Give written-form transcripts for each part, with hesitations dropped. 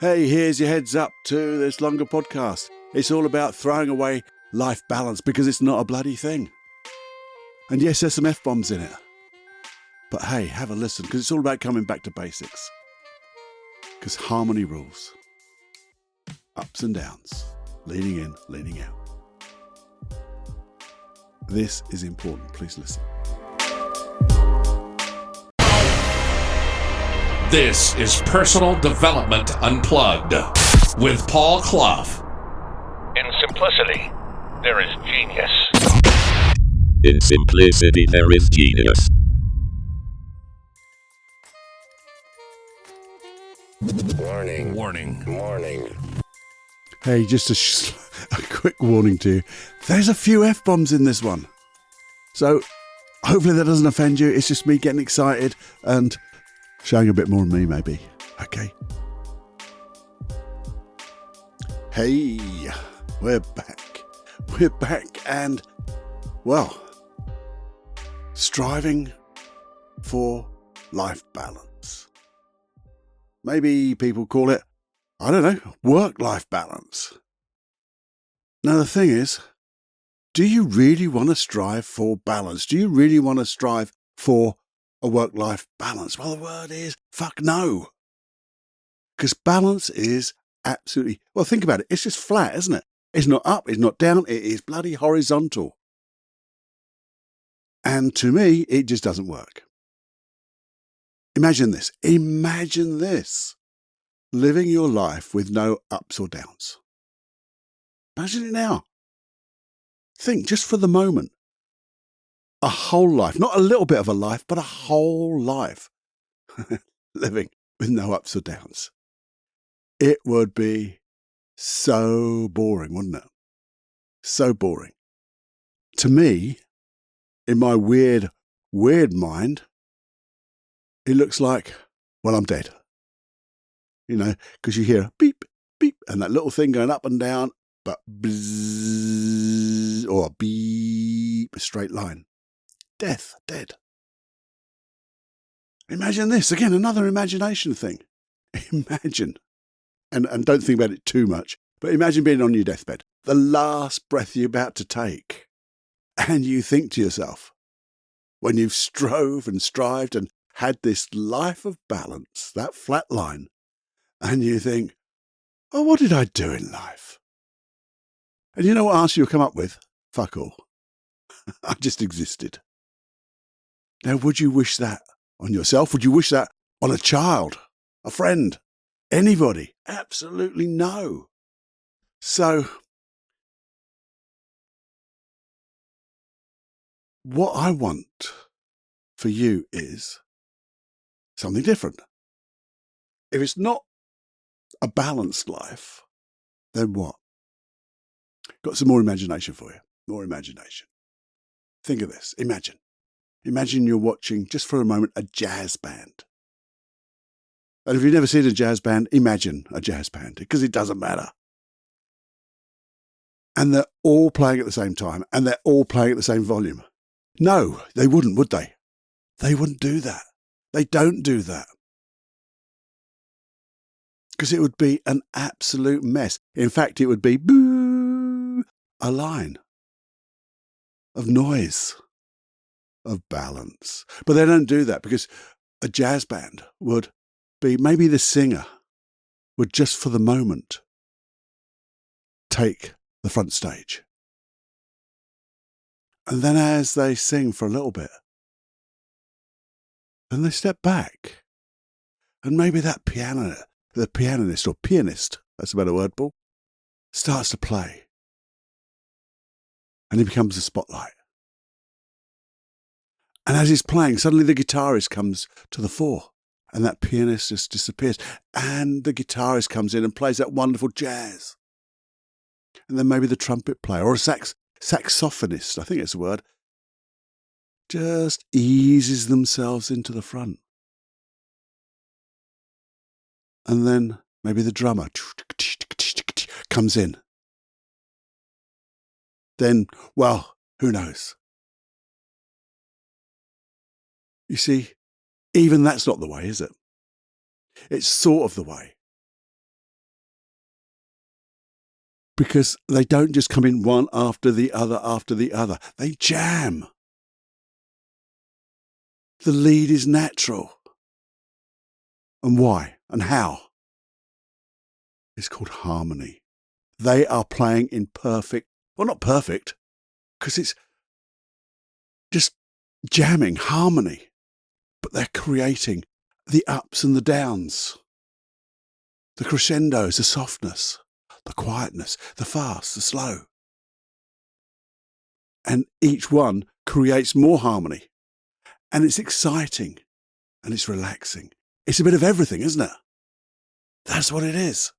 Hey, here's your heads up to this longer podcast. It's all about throwing away life balance because it's not a bloody thing. And yes, there's some F-bombs in it. But hey, have a listen because it's all about coming back to basics. Because harmony rules. Ups and downs. Leaning in, leaning out. This is important. Please listen. This is Personal Development Unplugged with Paul Clough. In simplicity, there is genius. In simplicity, there is genius. Warning. Hey, just a quick warning to you. There's a few F-bombs in this one. So hopefully that doesn't offend you. It's just me getting excited and showing a bit more of me, maybe. Okay. Hey, we're back. We're back and, well, striving for life balance. Maybe people call it, I don't know, work-life balance. Now, the thing is, do you really want to strive for balance? Do you really want to strive for a work-life balance? Well, the word is fuck no. Because balance is absolutely, well, think about it. It's just flat, isn't it? It's not up, it's not down, it is bloody horizontal. And to me, it just doesn't work. Imagine this. Living your life with no ups or downs. Imagine it now. Think just for the moment. A whole life, not a little bit of a life, but a whole life living with no ups or downs. It would be so boring, wouldn't it? So boring. To me, in my weird mind, it looks like, well, I'm dead. You know, because you hear a beep, beep, and that little thing going up and down, but bzzz, or a beep, a straight line. Death, dead. Imagine this, again, another imagination thing. Imagine, and don't think about it too much, but imagine being on your deathbed, the last breath you're about to take, and you think to yourself, when you've strove and strived and had this life of balance, that flat line, and you think, oh, what did I do in life? And you know what answer you'll come up with? Fuck all. I just existed. Now, would you wish that on yourself? Would you wish that on a child, a friend, anybody? Absolutely no. So, what I want for you is something different. If it's not a balanced life, then what? Got some more imagination for you. More imagination. Think of this. Imagine you're watching, just for a moment, a jazz band. And if you've never seen a jazz band, imagine a jazz band, because it doesn't matter. And they're all playing at the same time, and they're all playing at the same volume. No, they wouldn't, would they? They wouldn't do that. They don't do that. Because it would be an absolute mess. In fact, it would be boo, a line of noise, of balance. But they don't do that because a jazz band would be, maybe the singer would just for the moment take the front stage. And then as they sing for a little bit, then they step back. And maybe that the pianist or pianist, that's a better word, Paul, starts to play. And he becomes the spotlight. And as he's playing, suddenly the guitarist comes to the fore and that pianist just disappears. And the guitarist comes in and plays that wonderful jazz. And then maybe the trumpet player or a saxophonist, I think it's the word, just eases themselves into the front. And then maybe the drummer comes in. Then, well, who knows? You see, even that's not the way, is it? It's sort of the way. because they don't just come in one after the other. They jam. The lead is natural. And why and how? It's called harmony. They are playing in perfect, well, not perfect, because it's just jamming, harmony. But they're creating the ups and the downs, the crescendos, the softness, the quietness, the fast, the slow. And each one creates more harmony. And it's exciting and it's relaxing. It's a bit of everything, isn't it? That's what it is.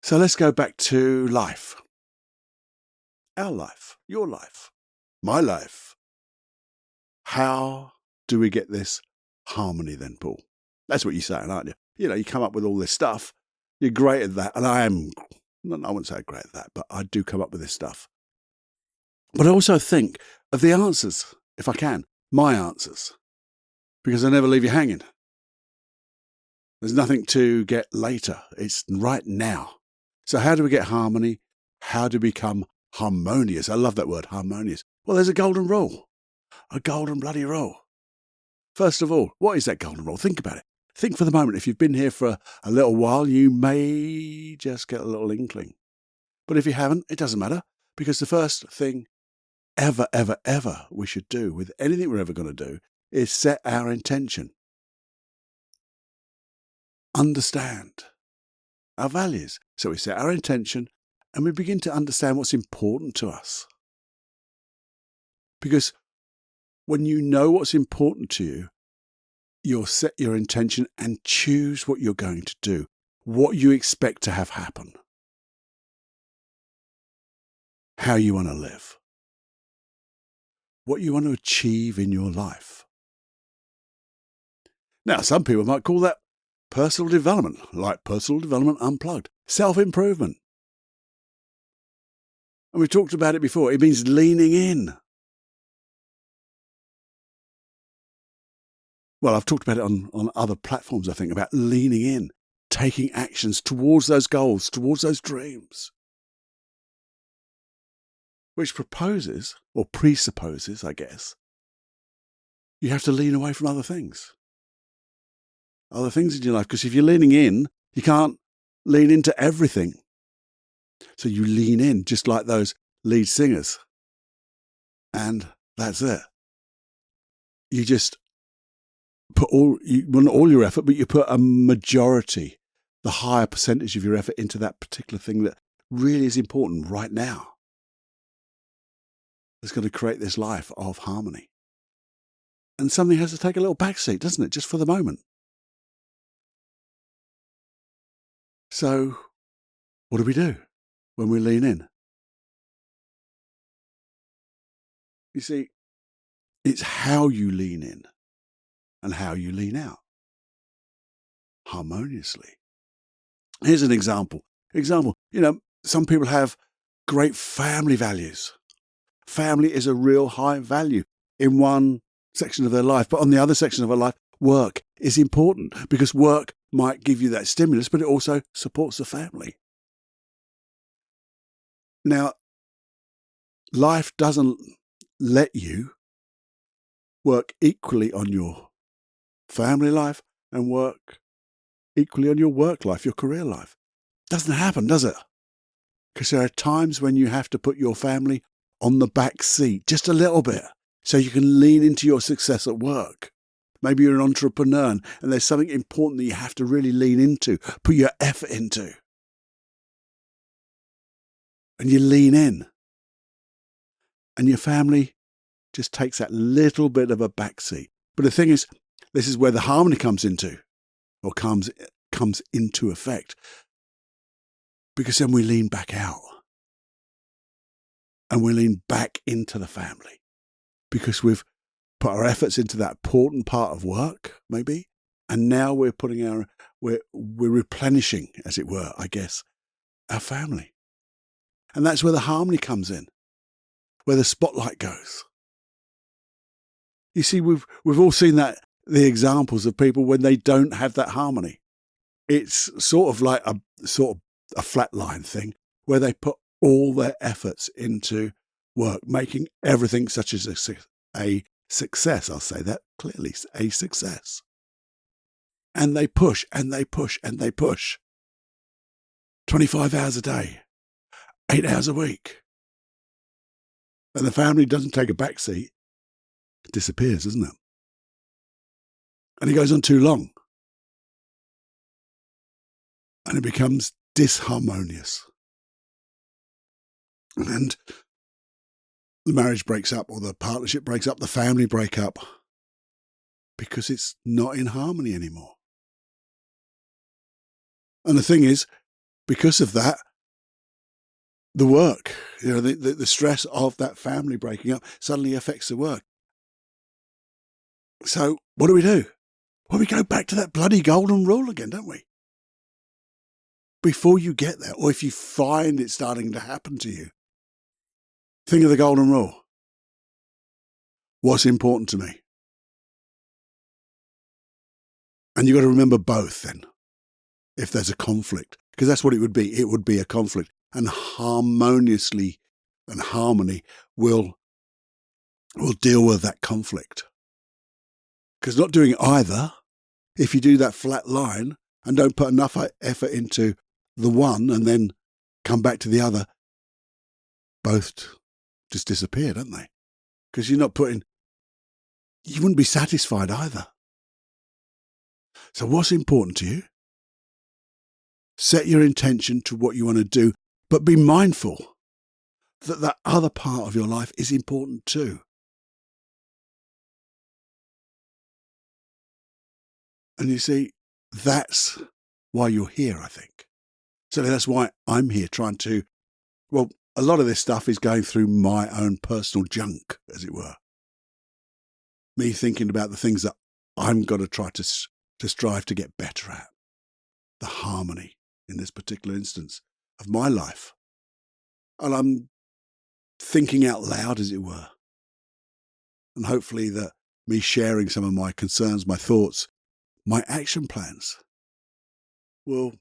So let's go back to life. Our life, your life, my life. How do we get this harmony then, Paul? That's what you're saying, aren't you? You know, you come up with all this stuff. You're great at that. And I wouldn't say I'm great at that, but I do come up with this stuff. But I also think of the answers, if I can, my answers, because I never leave you hanging. There's nothing to get later. It's right now. So how do we get harmony? How do we become harmonious? I love that word, harmonious. Well, there's a golden rule. A golden bloody rule. First of all, what is that golden rule? Think about it. Think for the moment. If you've been here for a little while, you may just get a little inkling. But if you haven't, it doesn't matter, because the first thing ever we should do with anything we're ever going to do is set our intention. Understand our values. So we set our intention and we begin to understand what's important to us. Because when you know what's important to you, you'll set your intention and choose what you're going to do, what you expect to have happen, how you want to live, what you want to achieve in your life. Now, some people might call that personal development, like Personal Development Unplugged, self-improvement. And we've talked about it before. It means leaning in. Well, I've talked about it on other platforms, I think, about leaning in, taking actions towards those goals, towards those dreams, which proposes, or presupposes, I guess, you have to lean away from other things in your life. Because if you're leaning in, you can't lean into everything. So you lean in, just like those lead singers. And that's it. You just put all your effort, but you put a majority, the higher percentage of your effort into that particular thing that really is important right now. It's going to create this life of harmony. And something has to take a little backseat, doesn't it? Just for the moment. So what do we do when we lean in? You see, it's how you lean in and how you lean out harmoniously. Here's an example. Some people have great family values. Family is a real high value in one section of their life, but on the other section of their life, work is important because work might give you that stimulus, but it also supports the family. Now, life doesn't let you work equally on your family life and work equally on your work life, your career life. Doesn't happen, does it? Because there are times when you have to put your family on the back seat just a little bit so you can lean into your success at work. Maybe you're an entrepreneur and there's something important that you have to really lean into, put your effort into. And you lean in. And your family just takes that little bit of a backseat. But the thing is, this is where the harmony comes into effect. Because then we lean back out. And we lean back into the family. Because we've put our efforts into that important part of work, maybe. And now we're we're replenishing, as it were, I guess, our family. And that's where the harmony comes in, where the spotlight goes. You see, we've all seen the examples of people when they don't have that harmony. It's sort of like a sort of a flatline thing where they put all their efforts into work, making everything such as a success. I'll say that clearly, a success. And they push and they push and they push. 25 hours a day, 8 hours a week. And the family doesn't take a back seat. It disappears, doesn't it? And it goes on too long. And it becomes disharmonious. And the marriage breaks up, or the partnership breaks up, the family break up, because it's not in harmony anymore. And the thing is, because of that, the work, the stress of that family breaking up suddenly affects the work. So what do? Well, we go back to that bloody golden rule again, don't we? Before you get there, or if you find it starting to happen to you, think of the golden rule. What's important to me? And you've got to remember both then, if there's a conflict, because that's what it would be. It would be a conflict. And harmoniously and harmony will deal with that conflict. Because not doing either, if you do that flat line and don't put enough effort into the one and then come back to the other, both just disappear, don't they? Because you wouldn't be satisfied either. So what's important to you? Set your intention to what you want to do, but be mindful that that other part of your life is important too. And you see, that's why you're here, I think. So that's why I'm here trying to, a lot of this stuff is going through my own personal junk, as it were. Me thinking about the things that I'm going to try to strive to get better at. The harmony, in this particular instance, of my life. And I'm thinking out loud, as it were. And hopefully that me sharing some of my concerns, my thoughts, my action plans will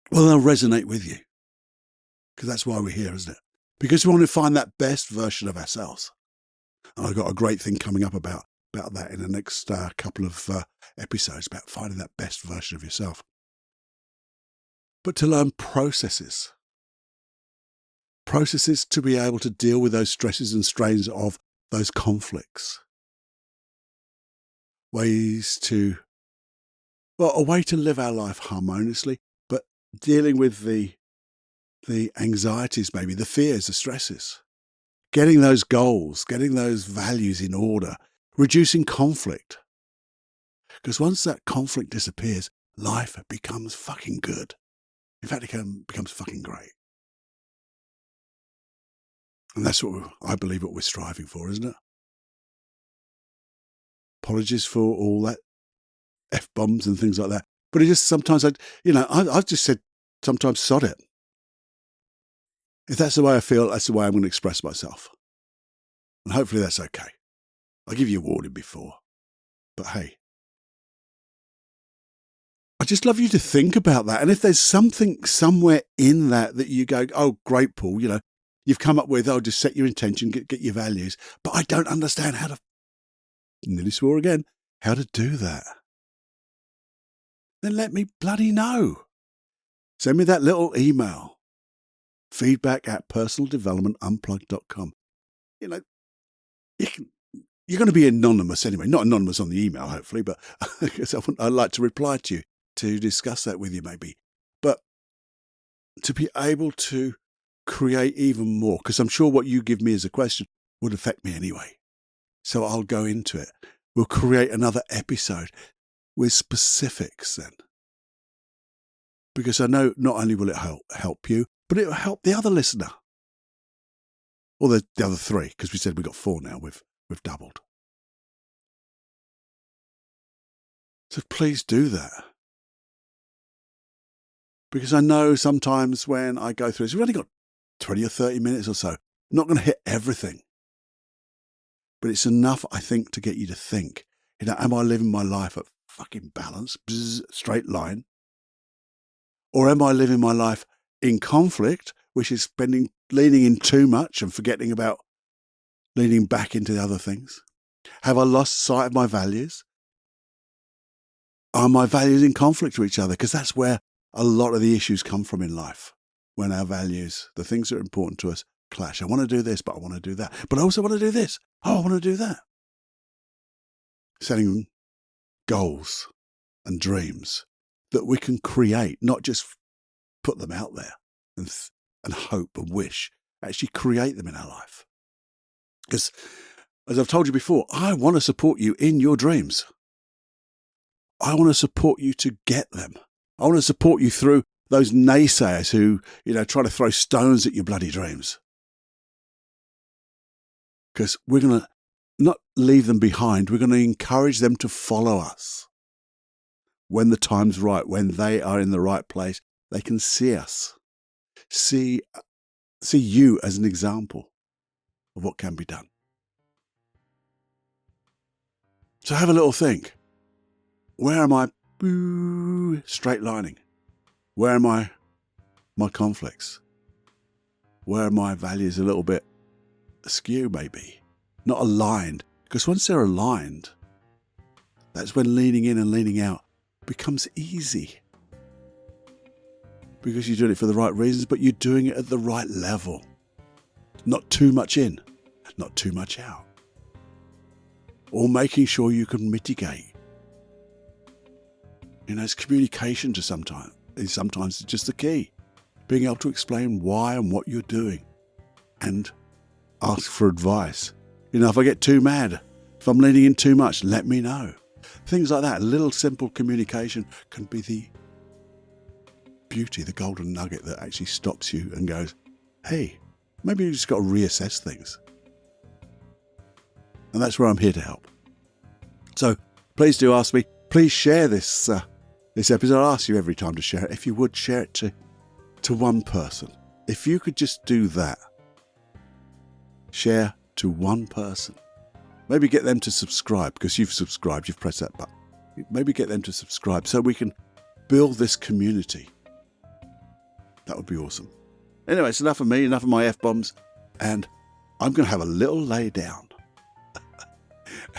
they'll resonate with you. Because that's why we're here, isn't it? Because we want to find that best version of ourselves. And I've got a great thing coming up about that in the next couple of episodes, about finding that best version of yourself. But to learn processes to be able to deal with those stresses and strains of those conflicts. Ways to, a way to live our life harmoniously, but dealing with the anxieties, maybe the fears, the stresses, getting those goals, getting those values in order, reducing conflict. Because once that conflict disappears, life becomes fucking good. In fact, it becomes fucking great. And that's what I believe what we're striving for, isn't it? Apologies for all that F-bombs and things like that. But it just sometimes, I've just said sometimes sod it. If that's the way I feel, that's the way I'm going to express myself. And hopefully that's okay. I'll give you a warning before. But hey, I just love you to think about that. And if there's something somewhere in that you go, oh, great, Paul, you've come up with, just set your intention, get your values. But I don't understand how to, nearly swore again, how to do that. Then let me bloody know. Send me that little email. feedback@personaldevelopmentunplugged.com. You're going to be anonymous anyway. Not anonymous on the email, hopefully, but because I'd like to reply to you, to discuss that with you maybe. But to be able to create even more, because I'm sure what you give me as a question would affect me anyway. So I'll go into it. We'll create another episode with specifics then. Because I know not only will it help you, but it will help the other listener. Or the other three, because we said we've got 4 now. We've doubled. So please do that. Because I know sometimes when I go through this, we've only got 20 or 30 minutes or so. I'm not going to hit everything. But it's enough, I think, to get you to think. Am I living my life at fucking balance, straight line? Or am I living my life in conflict, which is leaning in too much and forgetting about leaning back into the other things? Have I lost sight of my values? Are my values in conflict with each other? Because that's where a lot of the issues come from in life. When our values, the things that are important to us, clash. I want to do this, but I want to do that. But I also want to do this. Oh, I want to do that. Setting goals and dreams that we can create, not just put them out there and hope and wish, actually create them in our life. Because, as I've told you before, I want to support you in your dreams. I want to support you to get them. I want to support you through those naysayers who, try to throw stones at your bloody dreams. Because we're going to not leave them behind. We're going to encourage them to follow us. When the time's right, when they are in the right place, they can see us. See you as an example of what can be done. So have a little think. Where am I straight lining? Where am my conflicts? Where are my values a little bit askew, maybe? Not aligned. Because once they're aligned, that's when leaning in and leaning out becomes easy. Because you're doing it for the right reasons, but you're doing it at the right level. Not too much in, not too much out. Or making sure you can mitigate. It's communication sometimes it's just the key. Being able to explain why and what you're doing. And ask for advice. If I get too mad, if I'm leaning in too much, let me know. Things like that. A little simple communication can be the beauty, the golden nugget that actually stops you and goes, hey, maybe you just got to reassess things. And that's where I'm here to help. So please do ask me. Please share this episode. I ask you every time to share it. If you would, share it to one person. If you could just do that. Share to one person. Maybe get them to subscribe because you've subscribed, you've pressed that button. Maybe get them to subscribe so we can build this community. That would be awesome. Anyway, it's enough of me, enough of my F-bombs, and I'm going to have a little lay down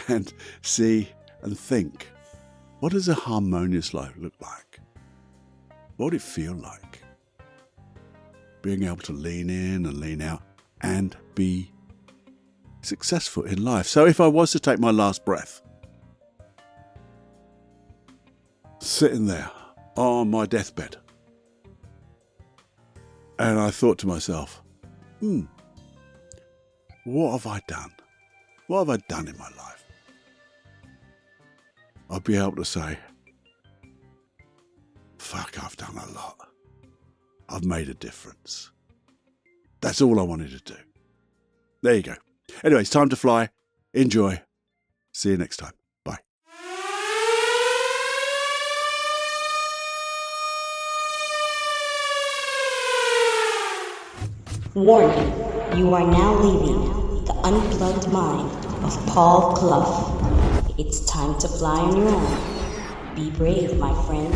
and see and think, what does a harmonious life look like? What would it feel like? Being able to lean in and lean out and be successful in life. So if I was to take my last breath, sitting there on my deathbed, and I thought to myself, what have I done? What have I done in my life? I'd be able to say, fuck, I've done a lot. I've made a difference. That's all I wanted to do. There you go. Anyway, it's time to fly. Enjoy. See you next time. Bye. Warning, you are now leaving the unplugged mind of Paul Clough. It's time to fly on your own. Be brave, my friend.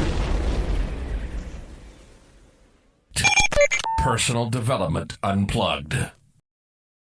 Personal Development Unplugged.